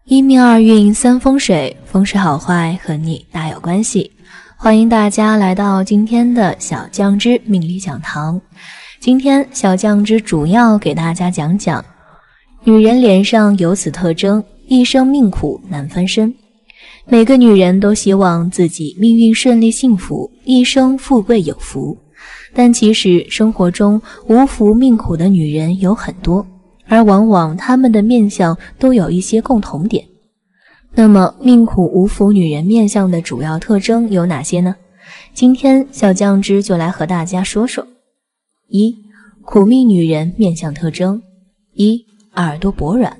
一命二运三风水，风水好坏和你大有关系。欢迎大家来到今天的小酱汁命理讲堂。今天小酱汁主要给大家讲讲女人脸上有此特征，一生命苦难翻身。每个女人都希望自己命运顺利幸福，一生富贵有福，但其实生活中无福命苦的女人有很多，而往往她们的面相都有一些共同点。那么命苦无福女人面相的主要特征有哪些呢？今天小酱汁就来和大家说说。一、苦命女人面相特征。一、耳朵薄软。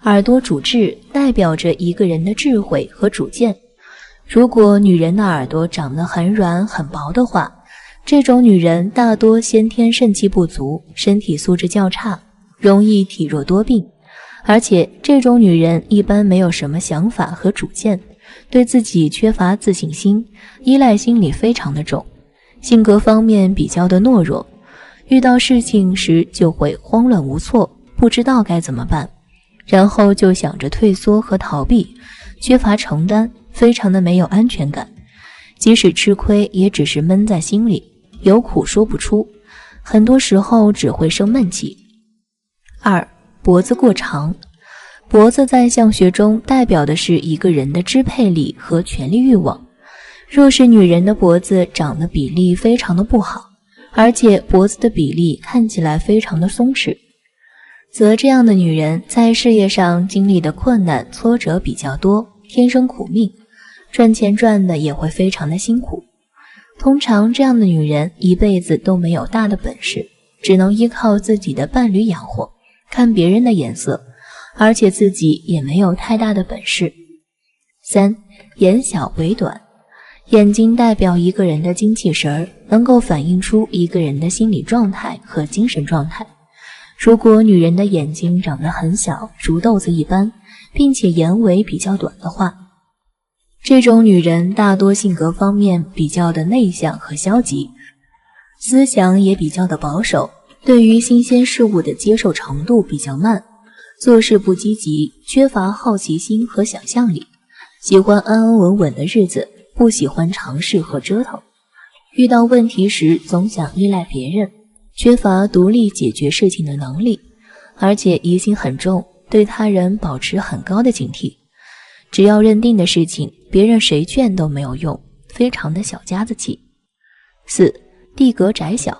耳朵主智，代表着一个人的智慧和主见。如果女人的耳朵长得很软很薄的话，这种女人大多先天肾气不足，身体素质较差，容易体弱多病。而且这种女人一般没有什么想法和主见，对自己缺乏自信心，依赖心理非常的重，性格方面比较的懦弱，遇到事情时就会慌乱无措，不知道该怎么办，然后就想着退缩和逃避，缺乏承担，非常的没有安全感，即使吃亏也只是闷在心里，有苦说不出，很多时候只会生闷气。二、脖子过长。脖子在相学中代表的是一个人的支配力和权力欲望。若是女人的脖子长得比例非常的不好，而且脖子的比例看起来非常的松弛，则这样的女人在事业上经历的困难挫折比较多，天生苦命，赚钱赚的也会非常的辛苦。通常这样的女人一辈子都没有大的本事，只能依靠自己的伴侣养活，看别人的眼色，而且自己也没有太大的本事。三、眼小尾短。眼睛代表一个人的精气神，能够反映出一个人的心理状态和精神状态。如果女人的眼睛长得很小，如豆子一般，并且眼尾比较短的话，这种女人大多性格方面比较的内向和消极，思想也比较的保守，对于新鲜事物的接受程度比较慢，做事不积极，缺乏好奇心和想象力，喜欢安安稳稳的日子，不喜欢尝试和折腾，遇到问题时总想依赖别人，缺乏独立解决事情的能力，而且疑心很重，对他人保持很高的警惕。只要认定的事情，别人谁劝都没有用，非常的小家子气。四、地格窄小。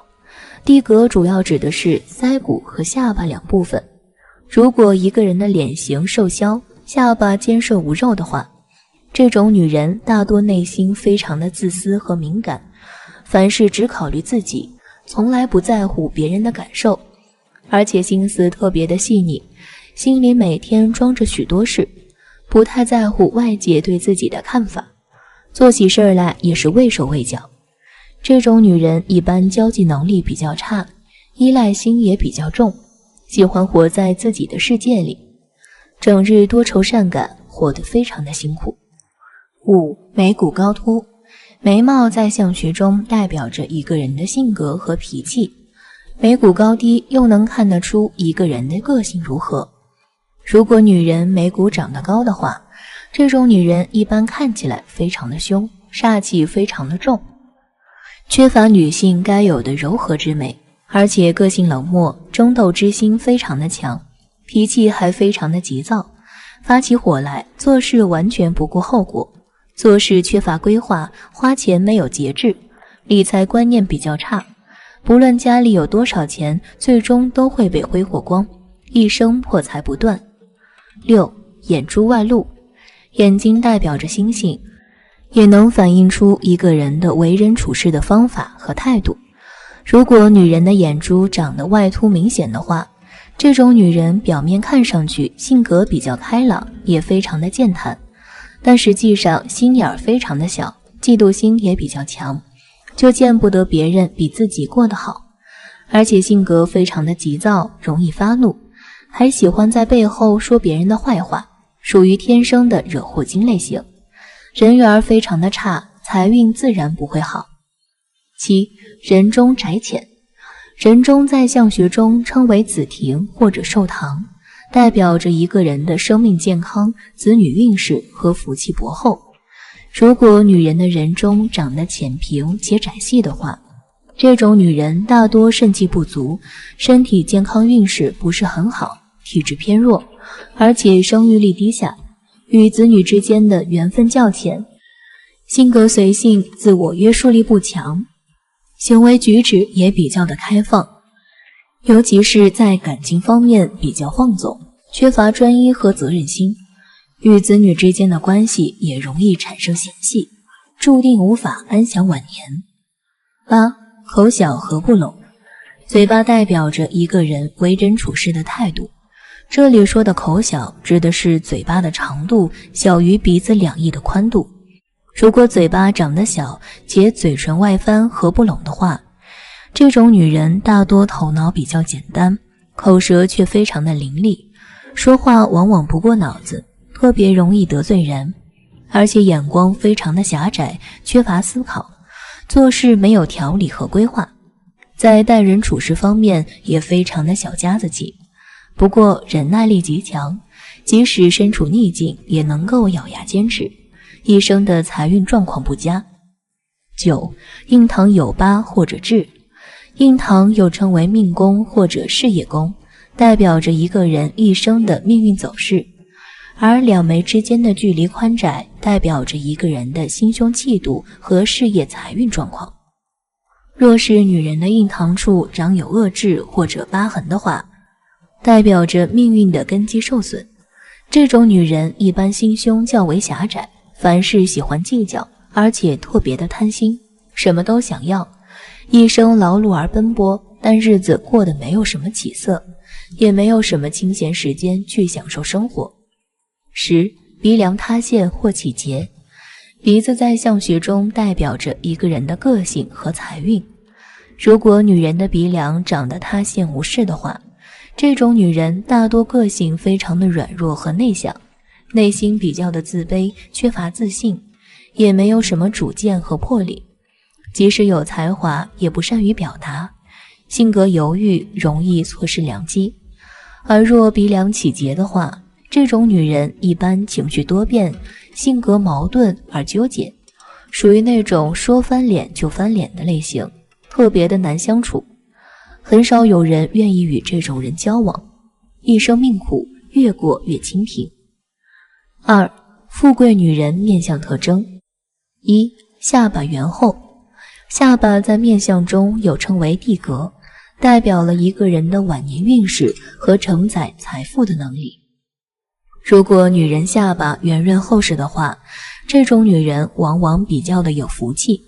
地格主要指的是腮骨和下巴两部分。如果一个人的脸型瘦削，下巴尖瘦无肉的话，这种女人大多内心非常的自私和敏感，凡事只考虑自己，从来不在乎别人的感受，而且心思特别的细腻，心里每天装着许多事，不太在乎外界对自己的看法，做起事来也是畏手畏脚。这种女人一般交际能力比较差，依赖心也比较重，喜欢活在自己的世界里，整日多愁善感，活得非常的辛苦。五、眉骨高凸。眉毛在相学中代表着一个人的性格和脾气，眉骨高低又能看得出一个人的个性如何。如果女人眉骨长得高的话，这种女人一般看起来非常的凶，煞气非常的重，缺乏女性该有的柔和之美，而且个性冷漠，争斗之心非常的强，脾气还非常的急躁，发起火来做事完全不顾后果，做事缺乏规划，花钱没有节制，理财观念比较差，不论家里有多少钱，最终都会被挥霍光，一生破财不断。六、眼珠外露。眼睛代表着心性，也能反映出一个人的为人处事的方法和态度。如果女人的眼珠长得外凸明显的话，这种女人表面看上去性格比较开朗，也非常的健谈，但实际上心眼儿非常的小，嫉妒心也比较强，就见不得别人比自己过得好，而且性格非常的急躁，容易发怒，还喜欢在背后说别人的坏话，属于天生的惹祸精类型，人缘非常的差，财运自然不会好。七、人中窄浅。人中在相学中称为子庭或者寿堂，代表着一个人的生命健康、子女运势和福气薄厚。如果女人的人中长得浅平且窄细的话，这种女人大多肾气不足，身体健康运势不是很好，体质偏弱，而且生育力低下，与子女之间的缘分较浅，性格随性，自我约束力不强，行为举止也比较的开放，尤其是在感情方面比较放纵，缺乏专一和责任心，与子女之间的关系也容易产生嫌隙，注定无法安享晚年。8. 口小合不拢。嘴巴代表着一个人为人处事的态度，这里说的口小指的是嘴巴的长度小于鼻子2翼的宽度。如果嘴巴长得小且嘴唇外翻合不拢的话，这种女人大多头脑比较简单，口舌却非常的伶俐，说话往往不过脑子，特别容易得罪人，而且眼光非常的狭窄，缺乏思考，做事没有条理和规划，在待人处事方面也非常的小家子气，不过忍耐力极强，即使身处逆境也能够咬牙坚持，一生的财运状况不佳。9. 印堂有疤或者痣。印堂又称为命宫或者事业宫，代表着一个人一生的命运走势，而2眉之间的距离宽窄代表着一个人的心胸气度和事业财运状况。若是女人的印堂处长有恶痣或者疤痕的话，代表着命运的根基受损，这种女人一般心胸较为狭窄，凡事喜欢计较，而且特别的贪心，什么都想要，一生劳碌而奔波，但日子过得没有什么起色，也没有什么清闲时间去享受生活。10. 鼻梁塌陷或起结。鼻子在相学中代表着一个人的个性和财运，如果女人的鼻梁长得塌陷无视的话，这种女人大多个性非常的软弱和内向，内心比较的自卑，缺乏自信，也没有什么主见和魄力，即使有才华也不善于表达，性格犹豫，容易错失良机。而若鼻梁起结的话，这种女人一般情绪多变，性格矛盾而纠结，属于那种说翻脸就翻脸的类型，特别的难相处，很少有人愿意与这种人交往，一生命苦，越过越清贫。2. 富贵女人面相特征。1. 下巴圆厚。下巴在面相中又称为地格，代表了一个人的晚年运势和承载财富的能力。如果女人下巴圆润厚实的话，这种女人往往比较的有福气，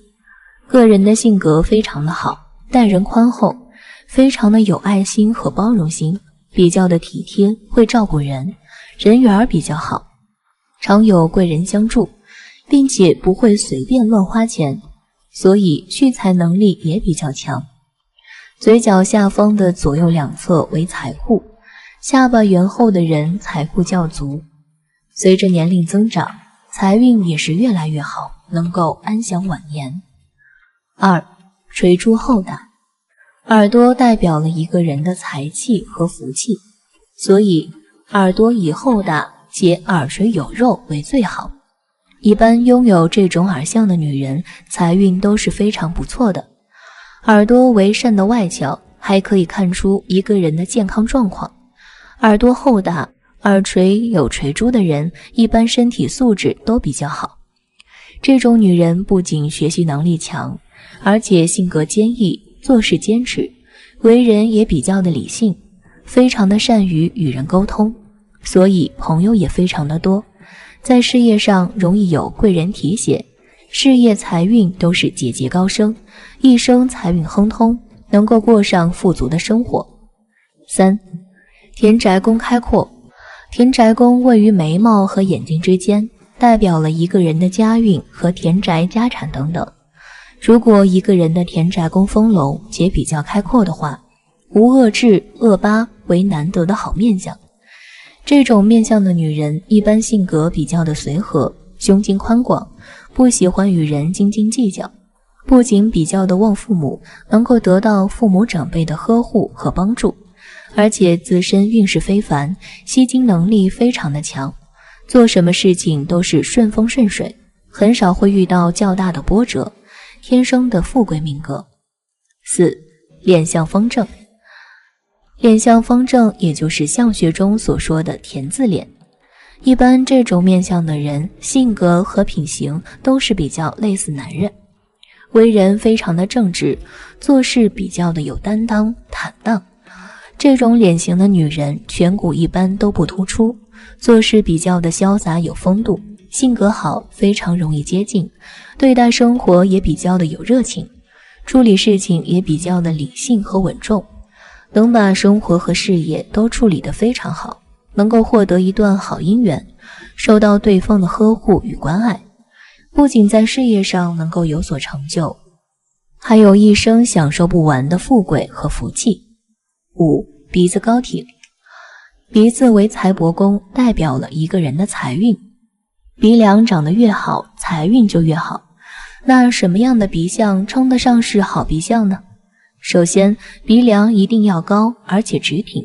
个人的性格非常的好，待人宽厚，非常的有爱心和包容心，比较的体贴，会照顾人，人缘比较好，常有贵人相助，并且不会随便乱花钱，所以蓄财能力也比较强。嘴角下方的左右两侧为财库，下巴圆厚的人财富较足，随着年龄增长，财运也是越来越好，能够安享晚年。2. 垂珠厚大。耳朵代表了一个人的财气和福气，所以耳朵以厚大且耳垂有肉为最好。一般拥有这种耳相的女人，财运都是非常不错的。耳朵为善的外壳，还可以看出一个人的健康状况。耳朵厚大，耳垂有垂珠的人，一般身体素质都比较好。这种女人不仅学习能力强，而且性格坚毅，做事坚持，为人也比较的理性，非常的善于与人沟通，所以朋友也非常的多。在事业上容易有贵人提携，事业财运都是节节高升，一生财运亨通，能够过上富足的生活。3. 田宅宫开阔。田宅宫位于眉毛和眼睛之间，代表了一个人的家运和田宅家产等等。如果一个人的田宅宫丰隆且比较开阔的话，无恶痣恶疤为难得的好面相。这种面相的女人一般性格比较的随和，胸襟宽广，不喜欢与人斤斤计较，不仅比较的望父母，能够得到父母长辈的呵护和帮助，而且自身运势非凡，吸金能力非常的强，做什么事情都是顺风顺水，很少会遇到较大的波折，天生的富贵命格。4. 脸相风正。脸相风正也就是相学中所说的田字脸，一般这种面相的人性格和品行都是比较类似男人，为人非常的正直，做事比较的有担当坦荡。这种脸型的女人颧骨一般都不突出，做事比较的潇洒有风度，性格好，非常容易接近，对待生活也比较的有热情，处理事情也比较的理性和稳重，能把生活和事业都处理得非常好，能够获得一段好姻缘，受到对方的呵护与关爱，不仅在事业上能够有所成就，还有一生享受不完的富贵和福气。5. 鼻子高挺。鼻子为财帛宫，代表了一个人的财运，鼻梁长得越好，财运就越好。那什么样的鼻相称得上是好鼻相呢？首先，鼻梁一定要高，而且直挺，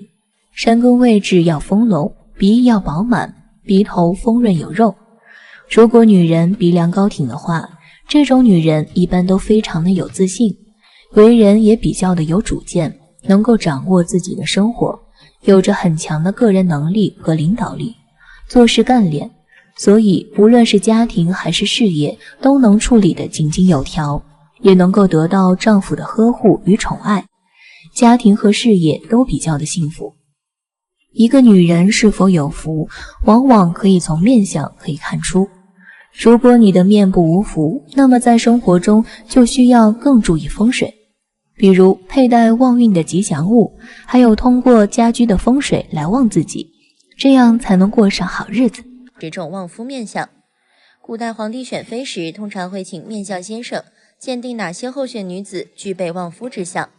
山根位置要丰隆，鼻翼要饱满，鼻头丰润有肉。如果女人鼻梁高挺的话，这种女人一般都非常的有自信，为人也比较的有主见，能够掌握自己的生活，有着很强的个人能力和领导力，做事干练，所以无论是家庭还是事业都能处理得井井有条，也能够得到丈夫的呵护与宠爱，家庭和事业都比较的幸福。一个女人是否有福，往往可以从面相可以看出。如果你的面部无福，那么在生活中就需要更注意风水，比如佩戴旺运的吉祥物，还有通过家居的风水来旺自己，这样才能过上好日子。这种旺夫面相，古代皇帝选妃时通常会请面相先生鉴定哪些候选女子具备旺夫之相。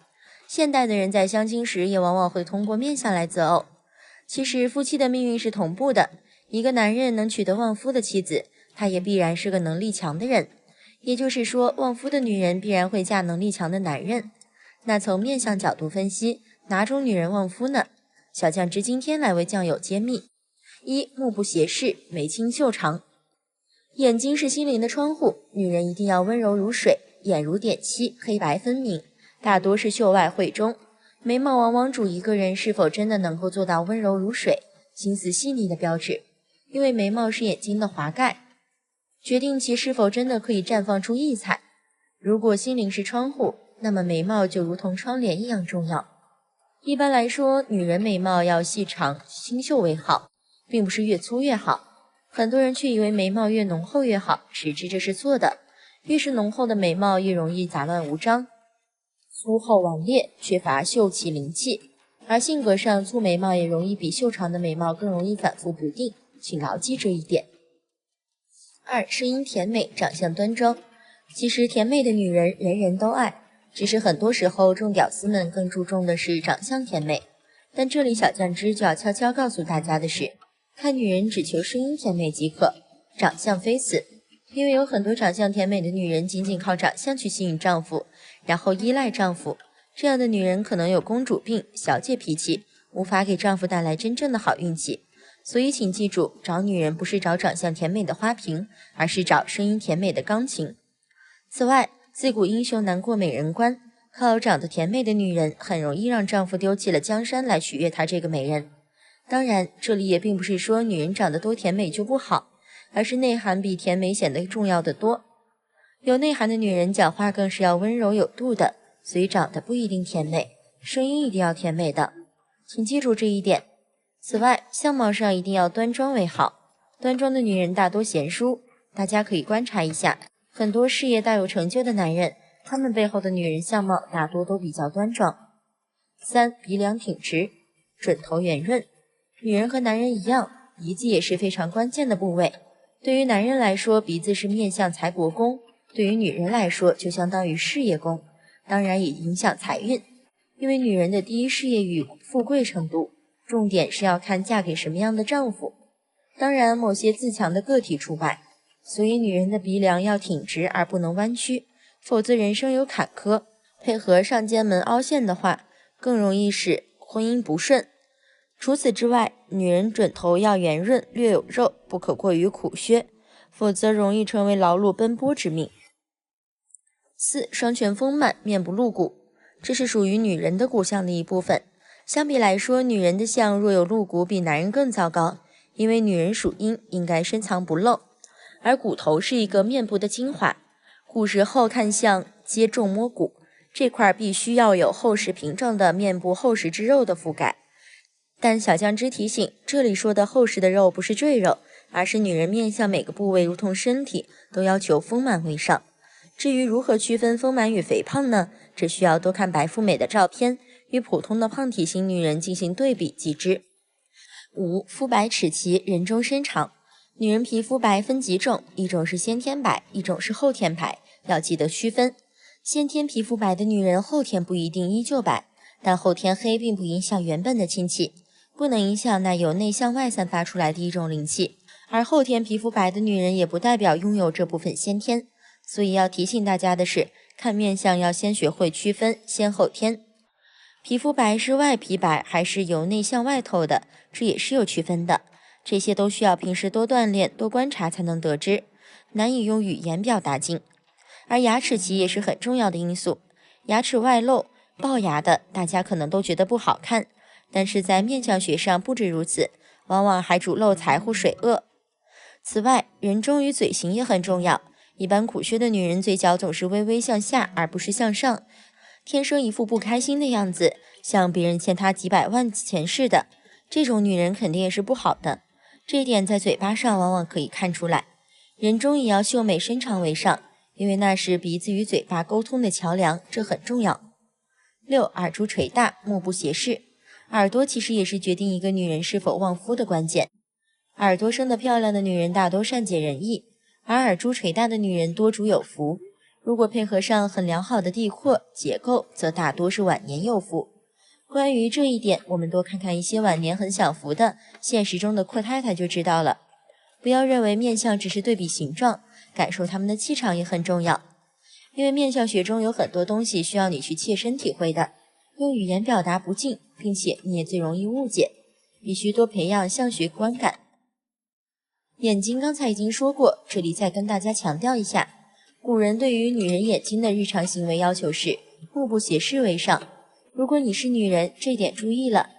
现代的人在相亲时也往往会通过面相来择偶。其实夫妻的命运是同步的，一个男人能娶得旺夫的妻子，他也必然是个能力强的人，也就是说，旺夫的女人必然会嫁能力强的男人。那从面相角度分析，哪种女人旺夫呢？小酱汁今天来为酱友揭秘。1. 目不斜视，眉清秀长。眼睛是心灵的窗户，女人一定要温柔如水，眼如点漆，黑白分明，大多是秀外慧中。眉毛往往主一个人是否真的能够做到温柔如水，心思细腻的标志，因为眉毛是眼睛的华盖，决定其是否真的可以绽放出异彩。如果心灵是窗户，那么眉毛就如同窗帘一样重要。一般来说，女人眉毛要细长清秀为好，并不是越粗越好。很多人却以为眉毛越浓厚越好，实质这是错的。越是浓厚的眉毛越容易杂乱无章，粗厚顽劣，缺乏秀气灵气，而性格上粗眉毛也容易比秀长的眉毛更容易反复不定，请牢记这一点。2. 声音甜美，长相端庄。其实甜美的女人人人都爱，只是很多时候众屌丝们更注重的是长相甜美。但这里小酱汁就要悄悄告诉大家的是，看女人只求声音甜美即可，长相非此。因为有很多长相甜美的女人仅仅靠长相去吸引丈夫，然后依赖丈夫，这样的女人可能有公主病、小姐脾气，无法给丈夫带来真正的好运气。所以请记住，找女人不是找长相甜美的花瓶，而是找声音甜美的钢琴。此外，自古英雄难过美人关，靠长得甜美的女人很容易让丈夫丢弃了江山来取悦她这个美人。当然，这里也并不是说女人长得多甜美就不好，而是内涵比甜美显得重要的多。有内涵的女人讲话更是要温柔有度的，所以长得不一定甜美，声音一定要甜美的，请记住这一点。此外，相貌上一定要端庄为好，端庄的女人大多贤淑，大家可以观察一下，很多事业大有成就的男人，他们背后的女人相貌大多都比较端庄。3. 鼻梁挺直，准头圆润。女人和男人一样，鼻子也是非常关键的部位。对于男人来说，鼻子是面向财帛宫，对于女人来说就相当于事业宫，当然也影响财运。因为女人的第一事业与富贵程度，重点是要看嫁给什么样的丈夫，当然某些自强的个体除外。所以女人的鼻梁要挺直而不能弯曲，否则人生有坎坷。配合上肩门凹陷的话，更容易使婚姻不顺。除此之外，女人准头要圆润，略有肉，不可过于苦削，否则容易成为劳碌奔波之命。4. 双颧丰满，面部露骨，这是属于女人的骨相的一部分。相比来说，女人的相若有露骨，比男人更糟糕，因为女人属阴，应该深藏不露，而骨头是一个面部的精华。古时候看相皆重摸骨，这块必须要有厚实平整的面部厚实之肉的覆盖。但小酱汁提醒，这里说的厚实的肉不是赘肉，而是女人面相每个部位如同身体都要求丰满为上。至于如何区分丰满与肥胖呢？只需要多看白富美的照片，与普通的胖体型女人进行对比即知。5. 肤白齿齐，人中身长。女人皮肤白分几种，一种是先天白，一种是后天白，要记得区分。先天皮肤白的女人后天不一定依旧白，但后天黑并不影响原本的清气，不能影响那由内向外散发出来的一种灵气。而后天皮肤白的女人也不代表拥有这部分先天，所以要提醒大家的是，看面相要先学会区分先后天。皮肤白是外皮白还是由内向外透的，这也是有区分的，这些都需要平时多锻炼多观察才能得知，难以用语言表达尽。而牙齿齐也是很重要的因素，牙齿外露龅牙的大家可能都觉得不好看，但是在面相学上不止如此，往往还主漏财或水恶。此外，人中与嘴型也很重要，一般苦削的女人嘴角总是微微向下而不是向上，天生一副不开心的样子，像别人欠她几百万钱似的，这种女人肯定也是不好的。这一点在嘴巴上往往可以看出来。人中也要秀美身长为上，因为那是鼻子与嘴巴沟通的桥梁，这很重要。6. 耳珠垂大，目不斜视。耳朵其实也是决定一个女人是否旺夫的关键。耳朵生得漂亮的女人大多善解人意，而耳珠垂大的女人多主有福。如果配合上很良好的地廓结构，则大多是晚年有福。关于这一点，我们多看看一些晚年很享福的现实中的阔太太就知道了。不要认为面相只是对比形状，感受他们的气场也很重要。因为面相学中有很多东西需要你去切身体会的，用语言表达不尽，并且你也最容易误解，必须多培养相学观感。眼睛刚才已经说过，这里再跟大家强调一下，古人对于女人眼睛的日常行为要求是目不斜视为上。如果你是女人，这点注意了，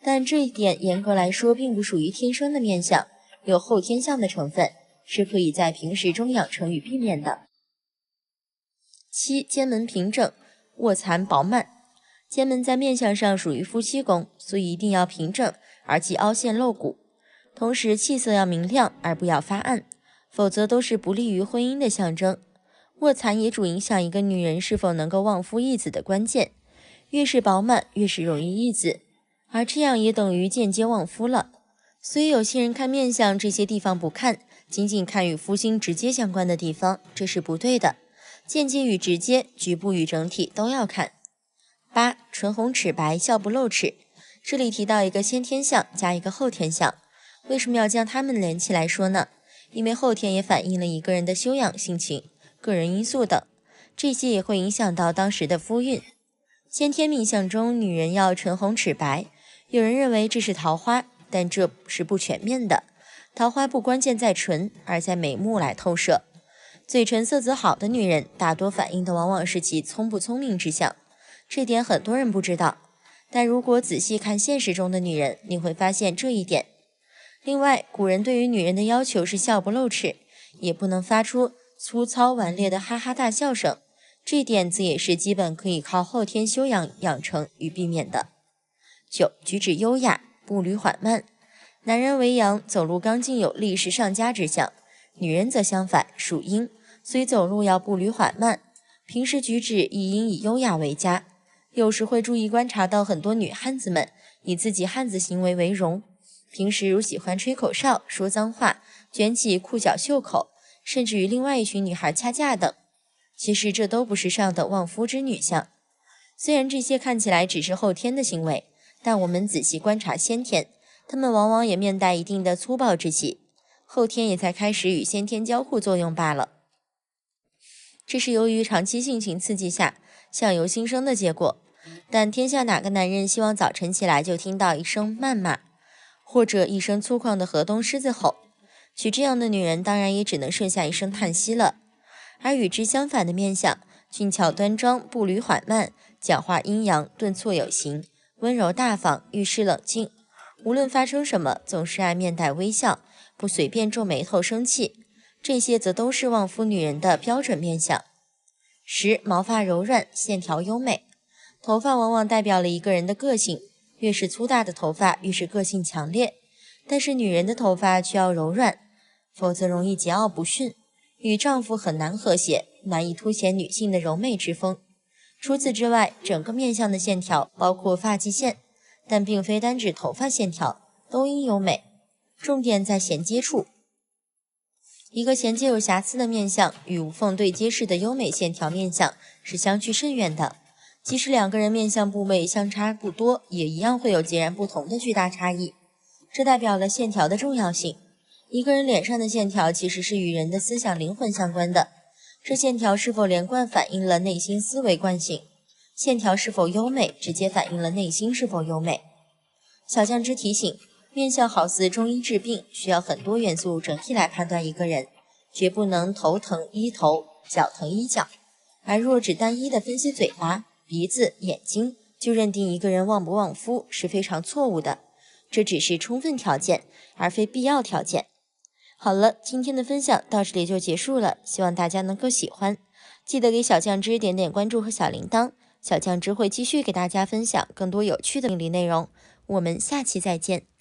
但这一点严格来说并不属于天生的面相，有后天相的成分，是可以在平时中养成与避免的。7. 肩门平整，卧蚕饱满。肩门在面相上属于夫妻宫，所以一定要平整，而忌凹陷露骨。同时气色要明亮，而不要发暗，否则都是不利于婚姻的象征。卧蚕也主影响一个女人是否能够旺夫益子的关键，越是饱满越是容易益子，而这样也等于间接旺夫了。所以有些人看面相这些地方不看，仅仅看与夫星直接相关的地方，这是不对的。间接与直接，局部与整体都要看。8. 唇红齿白，笑不露齿。这里提到一个先天相加一个后天相，为什么要将它们连起来说呢？因为后天也反映了一个人的修养、性情、个人因素等，这些也会影响到当时的夫运。先天命相中，女人要唇红齿白，有人认为这是桃花，但这是不全面的。桃花不关键在唇，而在眉目来透射。嘴唇色泽好的女人，大多反映的往往是其聪不聪明之相，这点很多人不知道。但如果仔细看现实中的女人，你会发现这一点。另外，古人对于女人的要求是笑不露齿，也不能发出粗糙顽劣的哈哈大笑声，这点则也是基本可以靠后天修养养成与避免的。9. 举止优雅，步履缓慢。男人为阳，走路刚劲有力是上佳之相，女人则相反，属阴，所以走路要步履缓慢，平时举止亦应以优雅为佳。有时会注意观察到很多女汉子们以自己汉子行为为荣，平时如喜欢吹口哨、说脏话、卷起裤脚袖口，甚至与另外一群女孩掐架等。其实这都不是上等旺夫之女相。虽然这些看起来只是后天的行为，但我们仔细观察先天，她们往往也面带一定的粗暴之气，后天也才开始与先天交互作用罢了。这是由于长期性情刺激下相由心生的结果。但天下哪个男人希望早晨起来就听到一声谩骂，或者一声粗犷的河东狮子吼？娶这样的女人，当然也只能剩下一声叹息了。而与之相反的面相，俊俏端庄，步履缓慢，讲话阴阳，顿挫有形，温柔大方，遇事冷静，无论发生什么，总是爱面带微笑，不随便皱眉头生气。这些则都是旺夫女人的标准面相。10. 毛发柔软，线条优美。头发往往代表了一个人的个性，越是粗大的头发，越是个性强烈。但是女人的头发却要柔软，否则容易桀骜不驯，与丈夫很难和谐，难以凸显女性的柔美之风。除此之外，整个面相的线条，包括发际线，但并非单指头发线条，都应优美。重点在衔接处。一个衔接有瑕疵的面相与无缝对接式的优美线条面相是相去甚远的，即使两个人面相部位相差不多，也一样会有截然不同的巨大差异。这代表了线条的重要性。一个人脸上的线条其实是与人的思想灵魂相关的，这线条是否连贯反映了内心思维惯性，线条是否优美直接反映了内心是否优美。小酱汁提醒，面相好似中医治病，需要很多元素整体来判断一个人，绝不能头疼医头，脚疼医脚。而若只单一的分析嘴巴、鼻子、眼睛，就认定一个人旺不旺夫，是非常错误的。这只是充分条件，而非必要条件。好了，今天的分享到这里就结束了，希望大家能够喜欢。记得给小酱汁点点关注和小铃铛，小酱汁会继续给大家分享更多有趣的命理内容。我们下期再见。